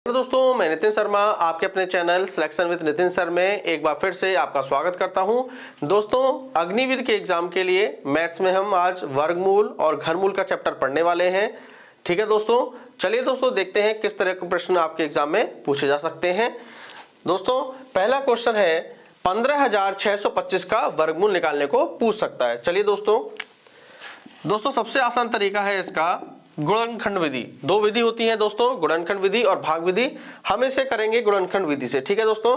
तो दोस्तों, मैं नितिन शर्मा आपके अपने channel selection with Nitin sir में एक बार फिर से आपका स्वागत करता हूं। दोस्तों, अग्निवीर के एग्जाम के लिए मैथ्स में हम आज वर्गमूल और घनमूल का चैप्टर पढ़ने वाले हैं। ठीक है दोस्तों, चलिए दोस्तों देखते हैं किस तरह के प्रश्न आपके एग्जाम में पूछे जा सकते हैं। दोस्तों, पहला क्वेश्चन है 15,625 का वर्गमूल निकालने को पूछ सकता है। चलिए दोस्तों सबसे आसान तरीका है इसका गुणनखंड विधि। दो विधि होती है दोस्तों, गुणनखंड विधि और भाग विधि। हम इसे करेंगे गुणनखंड विधि से। ठीक है दोस्तों,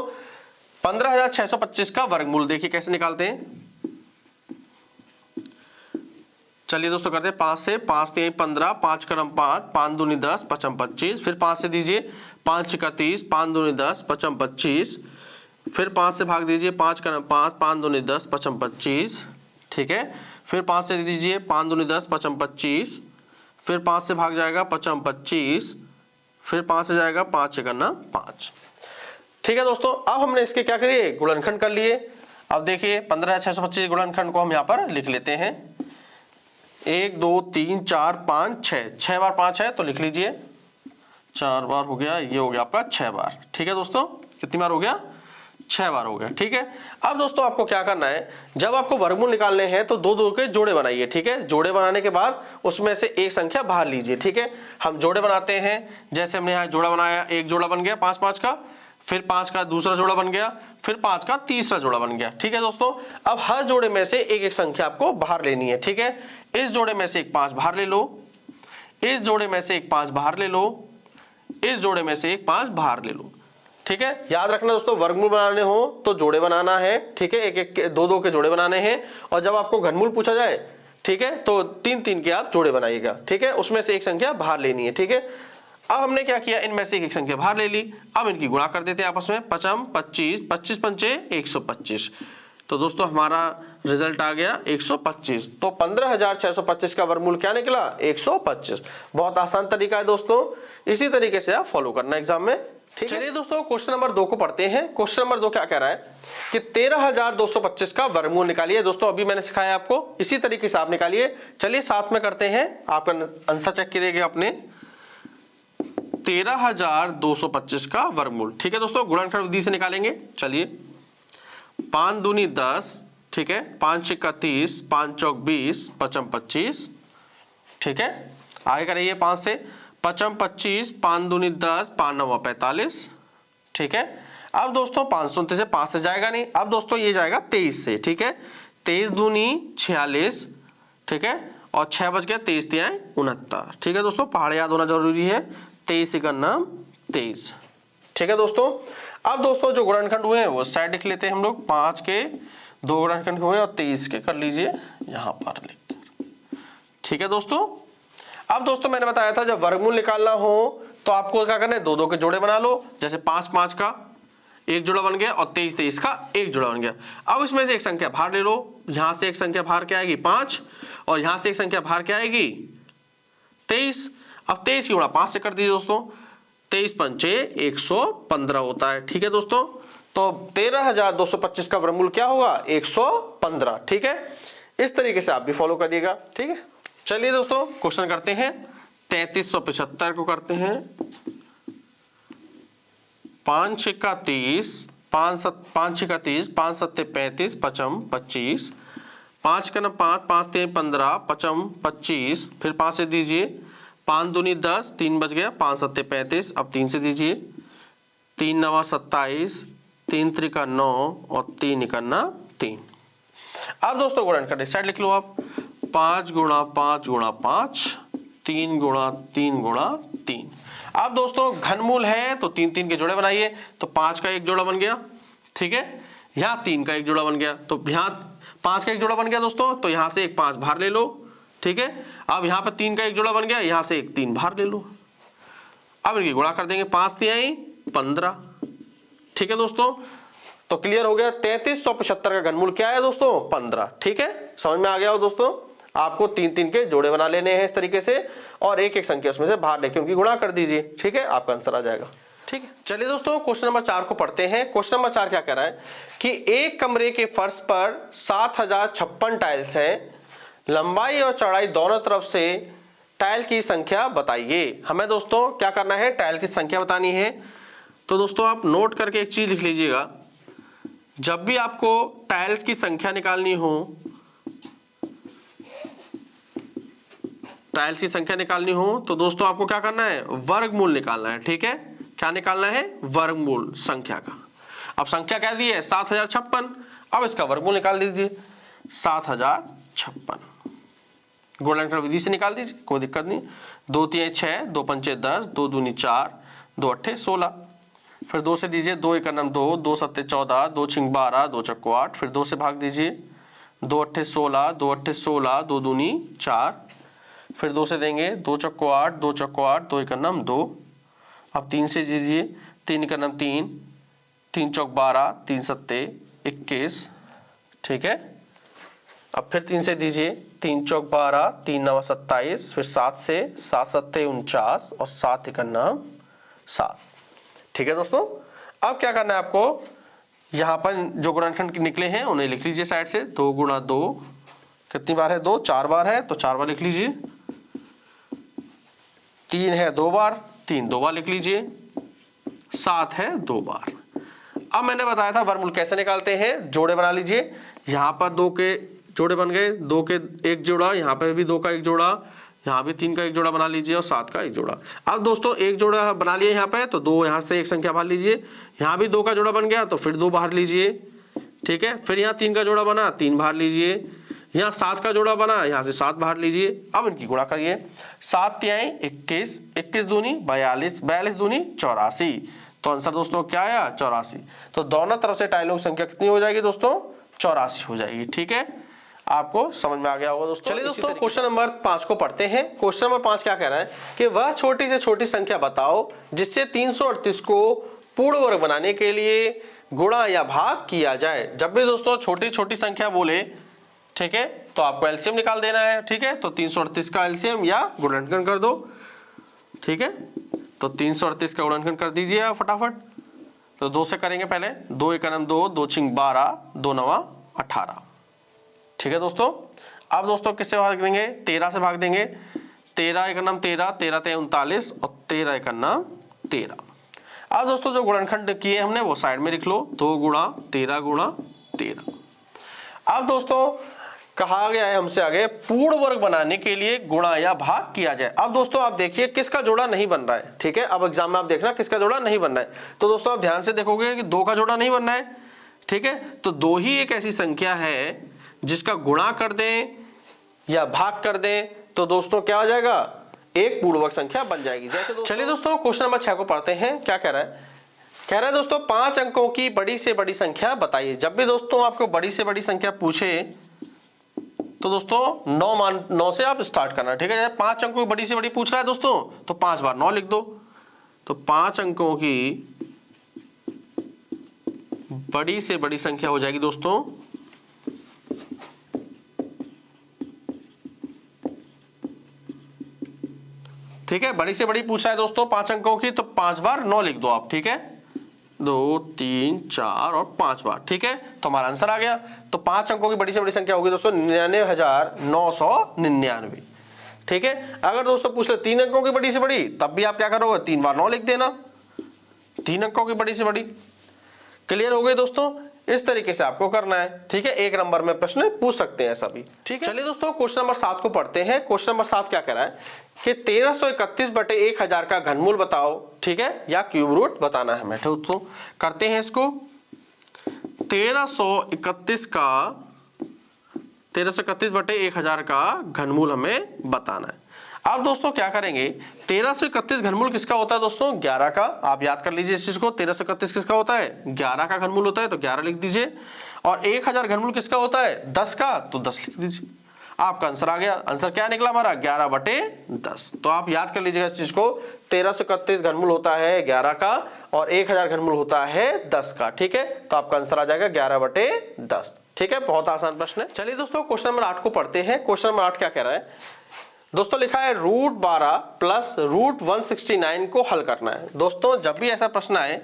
15,625 का वर्गमूल देखिए कैसे निकालते हैं। चलिए दोस्तों करते हैं 5 से। 5 3 15, 5 का 5, 5 दूनी 10, 5 25। फिर 5 से दीजिए, 5 का 30, 5 दूनी 10, 5 25। फिर 5 से भाग दीजिए, 5 का 5, 5 दूनी 10, 5 25। ठीक है, फिर 5 से दीजिए, 5 दूनी 10, 5 25। फिर 5 से भाग जाएगा 5 25। फिर 5 से जाएगा 5 1 5। ठीक है दोस्तों, अब हमने इसके क्या करिए गुणनखंड कर लिए। अब देखिए 15,625 गुणनखंड को हम यहाँ पर लिख लेते हैं। 1 2 3 4 5 6, 6 बार 5 है तो लिख लीजिए 4 बार हो गया, ये हो गया आपका 6 बार। ठीक है दोस्तों, कितनी बार हो गया? 6 बार हो गया। ठीक है, अब दोस्तों आपको क्या करना है, जब आपको वर्गमूल निकालने हैं तो दो दो के जोड़े बनाइए। ठीक है, जोड़े बनाने के बाद उसमें से एक संख्या बाहर लीजिए। ठीक है, हम जोड़े बनाते हैं। जैसे हमने यहाँ जोड़ा बनाया, एक जोड़ा बन गया 5 5 का, फिर 5 का दूसरा जोड़ा बन गया, फिर 5 का तीसरा जोड़ा बन गया। ठीक है दोस्तों, अब हर जोड़े में से एक एक संख्या आपको बाहर लेनी है। ठीक है, इस जोड़े में से एक 5 बाहर ले लो, इस जोड़े में से एक 5 बाहर ले लो, इस जोड़े में से एक 5 बाहर ले लो। ठीक है, याद रखना दोस्तों, वर्गमूल बनाने हो तो जोड़े बनाना है। ठीक है, एक एक दो दो के जोड़े बनाने हैं। और जब आपको घनमूल पूछा जाए, ठीक है, तो 3 3 के आप जोड़े बनाइएगा। ठीक है, उसमें से एक संख्या बाहर लेनी है। ठीक है, अब हमने क्या किया, इनमें से एक संख्या बाहर ले ली। अब इनकी गुणा कर देते हैं आपस में। 5 25, 25 पंचे 125। तो दोस्तों हमारा रिजल्ट आ गया 125। तो 15,625 का वर्गमूल क्या निकला? 125। बहुत आसान तरीका है दोस्तों, इसी तरीके से आप फॉलो करना एग्जाम में। चलिए दोस्तों क्वेश्चन नंबर 2 को पढ़ते हैं। क्वेश्चन नंबर 2 क्या कह रहा है कि 13,225 का वर्गमूल निकालिए। दोस्तों अभी मैंने सिखाया आपको, इसी तरीके से आप निकालिए। चलिए साथ में करते हैं, आपका आंसर चेक करिएगा अपने। 13,225 का वर्गमूल। ठीक है दोस्तों, गुणनखंड विधि से निकालेंगे। चलिए 5 दूनी 10, ठीक है, 5 6 30, 5 चौक 20, 5 25। ठीक है, आगे करिए 5 से। 5 25, 5 दूनी 10, 5 9 45। ठीक है, अब दोस्तों 529 से 5 से जाएगा नहीं। अब दोस्तों ये जाएगा 23 से। ठीक है, 23 दूनी 46। ठीक है, और 6 बच गया, 23 3 69। ठीक है दोस्तों, पहाड़ याद होना जरूरी है। 23 1 23। ठीक है दोस्तों, अब दोस्तों जो गुणनखंड हुए हैं वो साइड लिख लेते हैं हम लोग। 5 के 2 गुणनखंड हुए और 23 के कर लीजिए यहाँ पर लिख। ठीक है दोस्तों, अब दोस्तों मैंने बताया था जब वर्गमूल निकालना हो तो आपको क्या करना है, दो दो के जोड़े बना लो। जैसे 5 5 का एक जोड़ा बन गया और 23 23 का एक जोड़ा बन गया। अब इसमें से एक संख्या बाहर ले लो। यहां से एक संख्या बाहर क्या आएगी? 5। और यहां से एक संख्या बाहर क्या आएगी? 23। अब 23 की गुणा 5 से कर दीजिए दोस्तों। 23 पंचे 115 होता है। ठीक है दोस्तों, तो 13,225 का वर्गमूल क्या होगा? 115। ठीक है, इस तरीके से आप भी फॉलो करिएगा। ठीक है, चलिए दोस्तों क्वेश्चन करते हैं। 3375 को करते हैं। 5 6 30, 5 6 30, 5 7 35, 5 25। 5 का 5, 5 3 15, 5 25। फिर 5 से दीजिए, 5 दूनी 10, 3 बच गया, 5 7 35। अब 3 से दीजिए, 3 9 27, 3 3 9 और 3 1 3। अब दोस्तों गुणनखंड साइड लिख लो आप। 5 गुणा 5 गुणा 5, 3 गुणा 3 गुणा 3। अब दोस्तों घनमूल है तो 3 3 के जोड़े बनाइए। तो 5 का एक जोड़ा बन गया। ठीक है, यहाँ 3 का एक जोड़ा बन गया। तो यहाँ 5 का एक जोड़ा बन गया दोस्तों, तो यहाँ से एक 5 बाहर ले लो। ठीक है, अब यहाँ पर 3 का एक जोड़ा बन गया, यहाँ से एक 3 बाहर ले लो। अब इनकी गुणा कर देंगे। 5 3 15। ठीक है दोस्तों, तो क्लियर हो गया। 3375 का घनमूल क्या है दोस्तों? 15। ठीक है, समझ में आ गया हो दोस्तों। आपको 3 3 के जोड़े बना लेने हैं इस तरीके से, और एक एक संख्या उसमें से बाहर लेके उनकी गुणा कर दीजिए। ठीक है, आपका आंसर आ जाएगा। ठीक है, चलिए दोस्तों क्वेश्चन नंबर 4 को पढ़ते हैं। क्वेश्चन नंबर 4 क्या कह रहा है कि एक कमरे के फर्श पर 7056 टाइल्स हैं। लंबाई और चौड़ाई दोनों तरफ से टाइल की संख्या बताइए। हमें दोस्तों क्या करना है, टाइल की संख्या बतानी है। तो दोस्तों आप नोट करके एक चीज लिख लीजिएगा, जब भी आपको टाइल्स की संख्या निकालनी हो, टाइल्स की संख्या निकालनी हो तो दोस्तों आपको क्या करना है, वर्गमूल निकालना है। ठीक है, क्या निकालना है, वर्गमूल संख्या का। अब संख्या क्या दी है, 7056। अब इसका वर्गमूल निकाल दीजिए, 7056 गुणनखंड विधि से निकाल दीजिए, कोई दिक्कत नहीं। 2 3 6, 2 5 10, 2 दूनी 4, 2 8 16। फिर 2 से दीजिए, 2 1 2, 2 7 14, 2 6 12, 2 चक्को 8। फिर 2 से भाग दीजिए, 2 8 16, 2 8 16, 2 दूनी 4। फिर 2 से देंगे, 2 चक्को 8, 2 चक्को 8, 2 1 2। अब 3 से दीजिए, 3 1 3, 3 चौक 12, 3 सत्ते 21। ठीक है, अब फिर 3 से दीजिए, 3 चौक 12, 3 9 27। फिर 7 से, 7 सत्ते 49 और 7 1 7। ठीक है दोस्तों, अब क्या करना है आपको, यहां पर जो गुणनखंड निकले हैं उन्हें लिख लीजिए साइड से। 2 गुणा 2 कितनी बार है, 2 4 बार है तो 4 बार लिख लीजिए। 3 है 2 बार, 3 2 बार लिख लीजिए। 7 है 2 बार। अब मैंने बताया था वर्गमूल कैसे निकालते हैं, जोड़े बना लीजिए। यहां पर 2 के जोड़े बन गए, 2 के एक जोड़ा, यहाँ पे भी 2 का एक जोड़ा, यहाँ भी 3 का एक जोड़ा बना लीजिए और 7 का एक जोड़ा। अब दोस्तों एक जोड़ा बना लिया यहाँ पे, तो 2 यहाँ से एक संख्या बाहर लीजिए। यहाँ भी 2 का जोड़ा बन गया तो फिर 2 बाहर लीजिए। ठीक है, फिर यहाँ 3 का जोड़ा बना, 3 बाहर लीजिए। यहाँ 7 का जोड़ा बना, यहाँ से 7 बाहर लीजिए। अब इनकी गुणा करिए, 7 तिहाई 21, 21 दूनी 42, 42 दूनी 84। तो आंसर दोस्तों क्या आया, 84। तो दोनों तरफ से टाइलों की संख्या कितनी हो जाएगी दोस्तों, 84 हो जाएगी। ठीक है, आपको समझ में आ गया होगा दोस्तों। चलिए दोस्तों क्वेश्चन नंबर 5 को पढ़ते हैं। क्वेश्चन नंबर 5 क्या कह रहा है कि वह छोटी से छोटी संख्या बताओ जिससे 338 को पूर्ण वर्ग बनाने के लिए गुणा या भाग किया जाए। जब भी दोस्तों छोटी छोटी संख्या बोले, ठीक है, तो आपको एलसीएम निकाल देना है। ठीक है, तो 338 का एलसीएम या गुणनखंड कर दो। ठीक है, तो 338 का गुणनखंड कर दीजिए आप फटाफट। तो 2 से करेंगे पहले, 2 1 2, 2 6 12, 2 9 18। ठीक है दोस्तों, अब दोस्तों किससे भाग देंगे, 13 से भाग देंगे। 13 1 13, 13 3 39 और 13 1 13। अब दोस्तों जो गुणनखंड किए हमने वो साइड में लिख लो, 2 गुणा 13 गुणा 13। अब दोस्तों कहा गया है हमसे आगे पूर्ण वर्ग बनाने के लिए गुणा या भाग किया जाए। अब दोस्तों आप देखिए किसका जोड़ा नहीं बन रहा है। ठीक है, अब एग्जाम में आप देखना किसका जोड़ा नहीं बन रहा है। तो दोस्तों आप ध्यान से देखोगे कि 2 का जोड़ा नहीं बनना है। ठीक है, तो 2 ही एक ऐसी संख्या है जिसका गुणा कर दें या भाग कर दें तो दोस्तों क्या हो जाएगा, एक पूर्ण वर्ग संख्या बन जाएगी। जैसे चलिए दोस्तों क्वेश्चन नंबर 6 को पढ़ते हैं। क्या कह रहा है, कह रहा है दोस्तों 5 अंकों की बड़ी से बड़ी संख्या बताइए। जब भी दोस्तों आपको बड़ी से बड़ी संख्या पूछे तो दोस्तों 9 से आप स्टार्ट करना। ठीक है, 5 अंकों की बड़ी से बड़ी पूछ रहा है दोस्तों तो 5 बार 9 लिख दो। तो 5 अंकों की बड़ी से बड़ी संख्या हो जाएगी दोस्तों ठीक है, बड़ी से बड़ी पूछ रहा है दोस्तों 5 अंकों की, तो 5 बार 9 लिख दो आप। ठीक है, 2 3 4 और 5 बार। ठीक है, तो हमारा आंसर आ गया। तो 5 अंकों की बड़ी से बड़ी संख्या होगी दोस्तों 99,999। ठीक है, अगर दोस्तों पूछ ले 3 अंकों की बड़ी से बड़ी, तब भी आप क्या करोगे, 3 बार 9 लिख देना। 3 अंकों की बड़ी से बड़ी। क्लियर हो गई दोस्तों, इस तरीके से आपको करना है। ठीक है, 1 नंबर में प्रश्न पूछ सकते हैं सभी। ठीक है, चलिए दोस्तों क्वेश्चन नंबर 7 को पढ़ते हैं। क्वेश्चन नंबर 7 क्या कह रहा है कि 1331/1000 का घनमूल बताओ। ठीक है, या क्यूब रूट बताना है हमें। दोस्तों करते हैं इसको। 1331/1000 का घनमूल हमें बताना है। अब दोस्तों क्या करेंगे, 1331 घनमूल किसका होता है दोस्तों, 11 का। आप याद कर लीजिए इस चीज को, 1331 किसका होता है, 11 का घनमूल होता है, तो 11 लिख दीजिए। और 1000 घनमूल किसका होता है, 10 का, तो 10 लिख दीजिए। आपका आंसर आ गया। आंसर क्या निकला हमारा, 11/10। तो आप याद कर लीजिएगा इस चीज को, 1331 घनमूल होता है 11 का और 1000 घनमूल होता है 10 का। ठीक है, तो आपका आंसर आ जाएगा 11/10। ठीक है, बहुत आसान प्रश्न है। चलिए दोस्तों क्वेश्चन नंबर 8 को पढ़ते हैं। क्वेश्चन नंबर 8 क्या कह रहा है दोस्तों, लिखा है √12 प्लस √169 को हल करना है। दोस्तों जब भी ऐसा प्रश्न आए,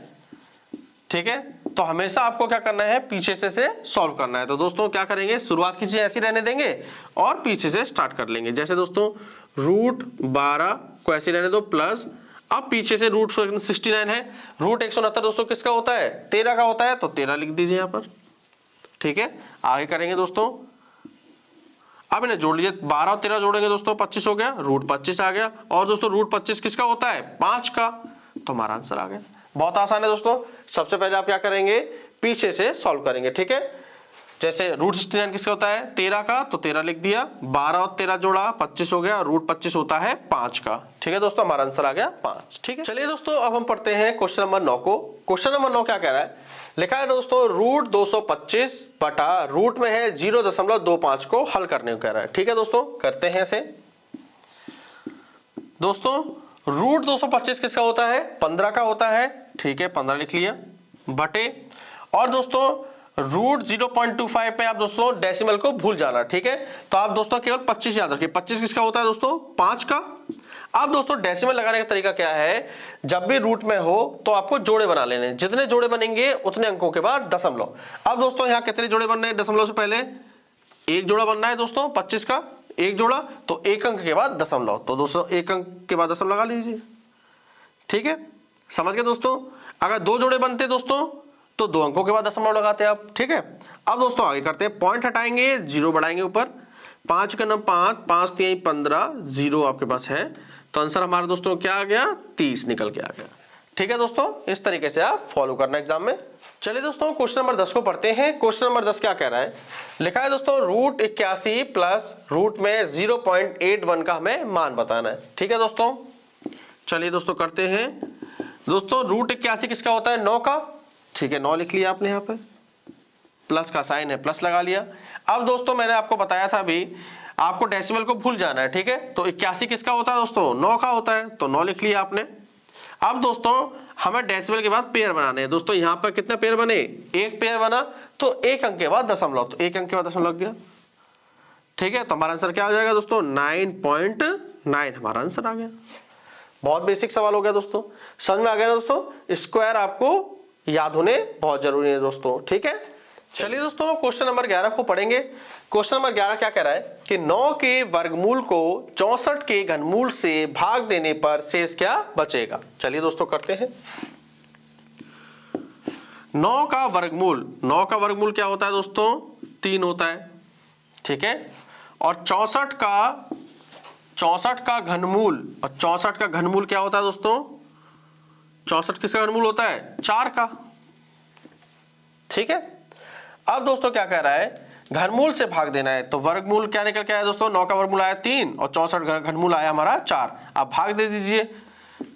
ठीक है, तो हमेशा आपको क्या करना है, पीछे से सॉल्व करना है। तो दोस्तों क्या करेंगे, शुरुआत की चीज ऐसी रहने देंगे और पीछे से स्टार्ट कर लेंगे। जैसे दोस्तों रूट 12 को ऐसे रहने दो प्लस, अब पीछे से रूट 69 है, रूट 169 दोस्तों किसका होता है, 13 का होता है, तो 13 लिख दीजिए यहां पर। ठीक है, आगे करेंगे दोस्तों, अब इन्हें जोड़ लीजिए, 12 और 13 जोड़ेंगे दोस्तों 25 हो गया, रूट 25 आ गया। और दोस्तों रूट 25 किसका होता है, 5 का, तो हमारा आंसर आ गया। बहुत आसान है दोस्तों। सबसे पहले आप क्या करेंगे, पीछे से सॉल्व करेंगे। ठीक है, जैसे रूट 69 किसका होता है, 13 का, तो 13 लिख दिया, 12 और 13 जोड़ा 25 हो गया, रूट 25 होता है 5 का। ठीक है दोस्तों, हमारा आंसर आ गया 5। ठीक है, चलिए दोस्तों अब हम पढ़ते हैं क्वेश्चन नंबर 9 को। क्वेश्चन नंबर 9 क्या कह रहा है, लिखा है दोस्तों रूट 225 बटा रूट में है 0.25 को हल करने को कह रहा है। ठीक है दोस्तों, करते हैं इसे। दोस्तों रूट 225 किसका होता है, 15 का होता है। ठीक है, 15 लिख लिया, बटे, और दोस्तों रूट 0.25 पे आप दोस्तों डेसिमल को भूल जाना। ठीक है, तो आप दोस्तों केवल 25 याद रखिए, 25 किसका होता है दोस्तों, 5 का। अब दोस्तों डेसिमल लगाने का तरीका क्या है, जब भी रूट में हो तो आपको जोड़े बना लेने, जितने जोड़े बनेंगे उतने अंकों के बाद दशमलव। अब दोस्तों यहाँ कितने जोड़े बन रहे हैं, दशमलव से पहले एक जोड़ा बनना है दोस्तों, 25 का एक जोड़ा, तो एक अंक के बाद दशमलव, तो दोस्तों एक अंक के बाद दशमलव लगा लीजिए। ठीक है, समझ गए दोस्तों। अगर 2 जोड़े बनते दोस्तों तो 2 अंकों के बाद दशमलव लगाते हैं आप। ठीक है, अब दोस्तों आगे करते हैं, पॉइंट हटाएंगे, 0 बढ़ाएंगे ऊपर, 5 का नंबर 5, 5 3 15, 0 आपके पास है, तो आंसर हमारा दोस्तों क्या आ गया, 30 निकल के आ गया। ठीक है दोस्तों, इस तरीके से आप फॉलो करना एग्जाम में। चलिए दोस्तों क्वेश्चन नंबर 10 को पढ़ते हैं। क्वेश्चन नंबर 10 क्या कह रहा है, लिखा है दोस्तों रूट 81 प्लस रूट में 0.81 का हमें मान बताना है। ठीक है दोस्तों, चलिए दोस्तों करते हैं। दोस्तों रूट 81 किसका होता है, 9 का। ठीक है, 9 लिख लिया आपने, यहाँ पे प्लस का साइन है, प्लस लगा लिया। अब दोस्तों मैंने आपको बताया था अभी, आपको डेसिमल को भूल जाना है। ठीक है, तो 81 किसका होता है दोस्तों, 9 का होता है, तो 9 लिख लिया आपने। अब दोस्तों हमें डेसिमल के बाद पेयर बनाने हैं। दोस्तों यहाँ पर कितने पेयर बने, एक पेयर बना, तो एक अंक के बाद दशमलव, तो एक अंक के बाद दशमलव लग गया। ठीक है, तो हमारा आंसर क्या हो जाएगा दोस्तों, 9.9 हमारा आंसर आ गया। बहुत बेसिक सवाल हो गया दोस्तों, समझ में आ गया ना दोस्तों। स्क्वायर आपको याद होने बहुत जरूरी है दोस्तों। ठीक है, चलिए दोस्तों क्वेश्चन नंबर 11 को पढ़ेंगे। क्वेश्चन नंबर 11 क्या कह रहा है कि 9 के वर्गमूल को 64 के घनमूल से भाग देने पर शेष क्या बचेगा। चलिए दोस्तों करते हैं। 9 का वर्गमूल क्या होता है दोस्तों, 3 होता है। ठीक है, और 64 का घनमूल, और 64 का घनमूल क्या होता है दोस्तों, 64 किसका घनमूल होता है, 4 का। ठीक है, अब दोस्तों क्या कह रहा है, घनमूल से भाग देना है, तो वर्गमूल क्या निकल के आया दोस्तों, 9 का वर्गमूल आया 3 और 64 घनमूल आया हमारा 4। अब भाग दे दीजिए,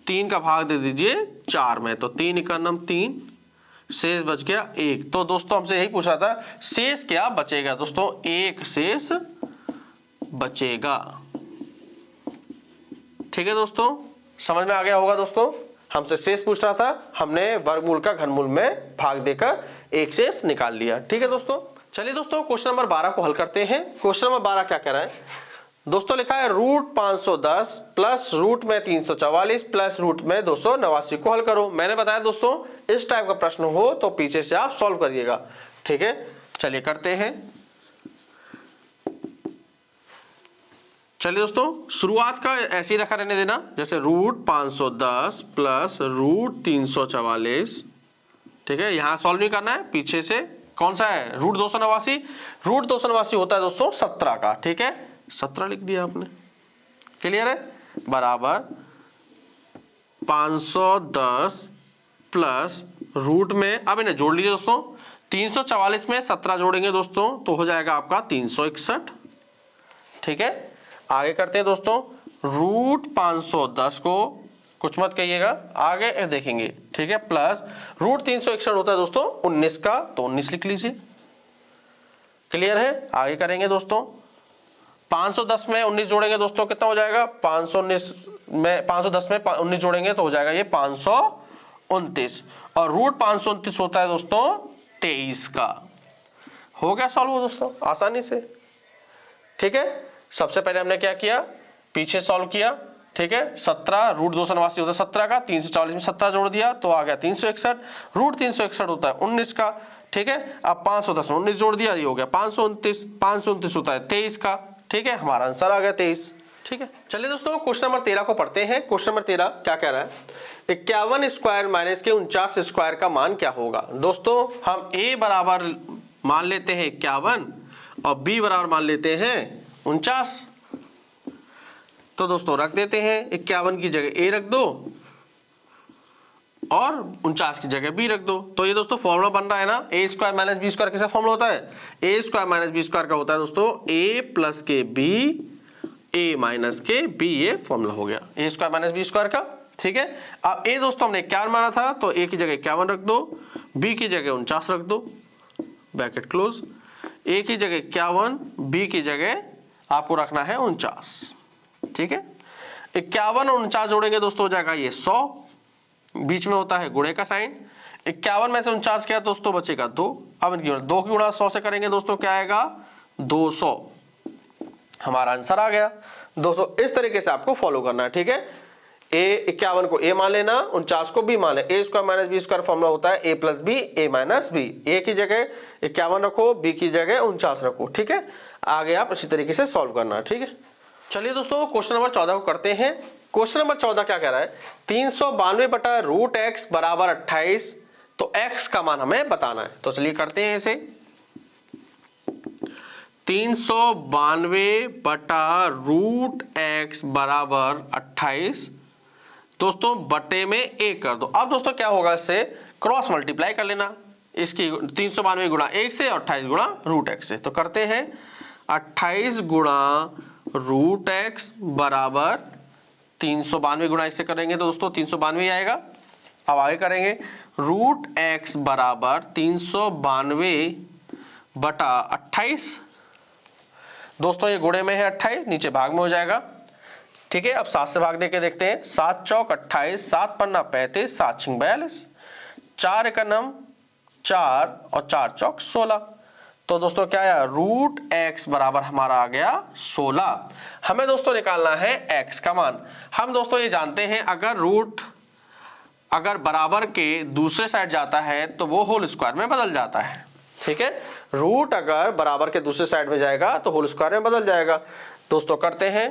3 का भाग दे दीजिए 4 में, तो 3 इकानम 3, शेष बच गया 1। तो दोस्तों हमसे यही पूछ रहा था शेष क्या बचेगा, दोस्तों 1 शेष बचेगा। ठीक है दोस्तों, समझ में आ गया होगा दोस्तों। हमसे शेष पूछ रहा था, हमने वर्गमूल का घनमूल में भाग देकर 1 शेष निकाल लिया। ठीक है दोस्तों, चलिए दोस्तों क्वेश्चन नंबर 12 को हल करते हैं। क्वेश्चन नंबर 12 क्या कह रहा है दोस्तों, लिखा है रूट 510 प्लस रूट में 344 प्लस रूट में 289 को हल करो। मैंने बताया दोस्तों इस टाइप का प्रश्न हो तो पीछे से आप सॉल्व करिएगा। ठीक है, चलिए करते हैं। चलिए दोस्तों शुरुआत का ऐसे ही रखा रहने देना, जैसे रूट 510 प्लस रूट 344। ठीक है, यहां सॉल्व नहीं करना है, पीछे से कौन सा है, रूट 289। रूट 289 होता है दोस्तों 17 का। ठीक है, 17 लिख दिया आपने, क्लियर है, बराबर 510 प्लस रूट में, अब इन्हें जोड़ लीजिए दोस्तों, 344 में 17 जोड़ेंगे दोस्तों तो हो जाएगा आपका 361। ठीक है, आगे करते हैं दोस्तों, रूट 510 को कुछ मत कहिएगा, आगे देखेंगे। ठीक है, प्लस रूट 361 होता है दोस्तों 19 का, तो 19 लिख लीजिए, क्लियर है। आगे करेंगे दोस्तों, 510 में 19 जोड़ेंगे दोस्तों कितना हो जाएगा, 510 में 19 जोड़ेंगे तो हो जाएगा ये 529, और रूट 529 होता है दोस्तों 23 का। हो गया सॉल्व दोस्तों आसानी से। ठीक है, सबसे पहले हमने क्या किया, पीछे सॉल्व किया। ठीक है, 17 रूट 289 होता है 17 का, 340 में 17 जोड़ दिया तो आ गया 361। रूट 361 होता है 19 का। ठीक है, अब 510 में 19 जोड़ दिया, ये हो गया 529। 529 होता है 23 का। ठीक है, हमारा आंसर आ गया 23। ठीक है, चलिए दोस्तों क्वेश्चन नंबर 13 को पढ़ते हैं। क्वेश्चन नंबर 13 क्या कह रहा है, 51 स्क्वायर माइनस के 49 स्क्वायर का मान क्या होगा। दोस्तों हम a बराबर मान लेते हैं 51 और b बराबर मान लेते हैं 49। तो दोस्तों रख देते हैं, 51 की जगह a रख दो और 49 की जगह b रख दो। तो ये दोस्तों फॉर्मूला बन रहा है ना, a square minus B square कैसा फॉर्मूला होता है, a square minus B square का होता है दोस्तों a प्लस के b a माइनस के b, ये फॉर्मूला हो गया a square minus B square का। ठीक है, अब a दोस्तों हमने 51 माना था तो a की जगह 51 रख दो, b की जगह 49 रख दो, ब्रैकेट क्लोज। a की जगह 51, b की जगह आपको रखना है 49। ठीक है, 51 और 49 जोड़ेंगे दोस्तों हो जाएगा ये 100, बीच में होता है गुणे का साइन। 51 में से 49 क्या दोस्तों बचेगा 2। अब इनकी 2 की गुणा 100 से करेंगे दोस्तों क्या आएगा 200, हमारा आंसर आ गया 200। इस तरीके से आपको फॉलो करना है। ठीक है, a 51 को a मान लेना, 49 को b मान ले। a square minus B square formula होता है a plus B a minus B. a की जगह 51 रखो, b की जगह 49 रखो। ठीक है, आगे आप इसी तरीके से सॉल्व करना है। ठीक है, चलिए दोस्तों क्वेश्चन नंबर 14 को करते हैं। क्वेश्चन नंबर 14 क्या कह रहा है, 392 बटा रूट एक्स बराबर 28, तो x का मान हमें बताना है। तो चलिए करते हैं इसे, 392 बटा रूट एक्स बराबर 28, दोस्तों बटे में एक कर दो। अब दोस्तों क्या होगा, इससे क्रॉस मल्टीप्लाई कर लेना, इसकी 392 गुणा 1 से और 28 गुणा रूट एक्स से। तो करते हैं 28 गुणा रूट एक्स बराबर 392 गुणा 1 से करेंगे तो दोस्तों 392 आएगा। अब आगे करेंगे रूट एक्स बराबर 392 बटा 28, दोस्तों ये गुणे में है 28, नीचे भाग में हो जाएगा। ठीक है, अब 7 से भाग देके देखते हैं, 7 चौक 28, 7 पन्ना 35, 7 छिंग 42, 4 एकनम 4 और 4 चौक 16। तो दोस्तों क्या आया, रूट एक्स बराबर हमारा आ गया 16। हमें दोस्तों निकालना है एक्स का मान। हम दोस्तों ये जानते हैं अगर रूट अगर बराबर के दूसरे साइड जाता है तो वो होल स्क्वायर में बदल जाता है। ठीक है, रूट अगर बराबर के दूसरे साइड में जाएगा तो होल स्क्वायर में बदल जाएगा। दोस्तों करते हैं,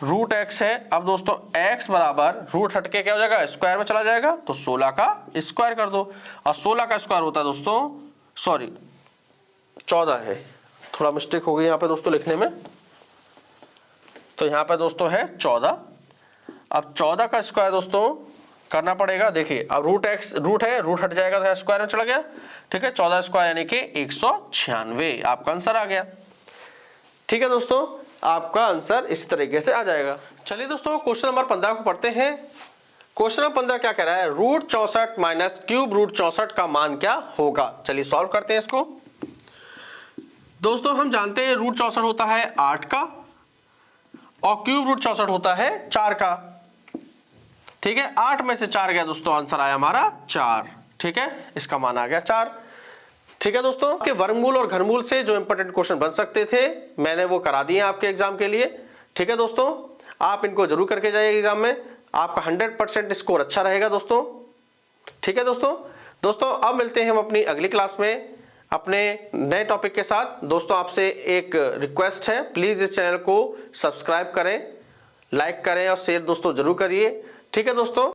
रूट एक्स है, अब दोस्तों एक्स बराबर रूट हटके क्या हो जाएगा, स्क्वायर में चला जाएगा, तो 16 का स्क्वायर कर दो। और 16 का स्क्वायर होता है दोस्तों, सॉरी 14 है, थोड़ा मिस्टेक हो गई यहाँ पे दोस्तों लिखने में, तो यहाँ पे दोस्तों है 14। अब 14 का स्क्वायर दोस्तों करना पड़ेगा। देखिए अब रूट एक्स रूट है, रूट हट जाएगा तो स्क्वायर में चला गया। ठीक है, 14 स्क्वायर यानी कि 196, आपका आंसर आ गया। ठीक है दोस्तों, आपका आंसर इस तरीके से आ जाएगा। चलिए दोस्तों क्वेश्चन नंबर 15 को पढ़ते हैं। क्वेश्चन नंबर 15 क्या कह रहा है, रूट 64 माइनस क्यूब रूट 64 का मान क्या होगा। चलिए सॉल्व करते हैं इसको। दोस्तों हम जानते हैं रूट 64 होता है 8 का और क्यूब रूट 64 होता है 4 का। ठीक है, 8 में से 4 गया दोस्तों, आंसर आया हमारा 4। ठीक है, इसका मान आ गया 4। ठीक है दोस्तों, के वर्गमूल और घनमूल से जो इंपॉर्टेंट क्वेश्चन बन सकते थे मैंने वो करा दिए आपके एग्जाम के लिए। ठीक है दोस्तों, आप इनको जरूर करके जाइए एग्जाम में, आपका 100% स्कोर अच्छा रहेगा दोस्तों। ठीक है दोस्तों अब मिलते हैं हम अपनी अगली क्लास में अपने नए टॉपिक के साथ। दोस्तों आपसे एक रिक्वेस्ट है, प्लीज इस चैनल को सब्सक्राइब करें, लाइक करें और शेयर दोस्तों जरूर करिए। ठीक है दोस्तों,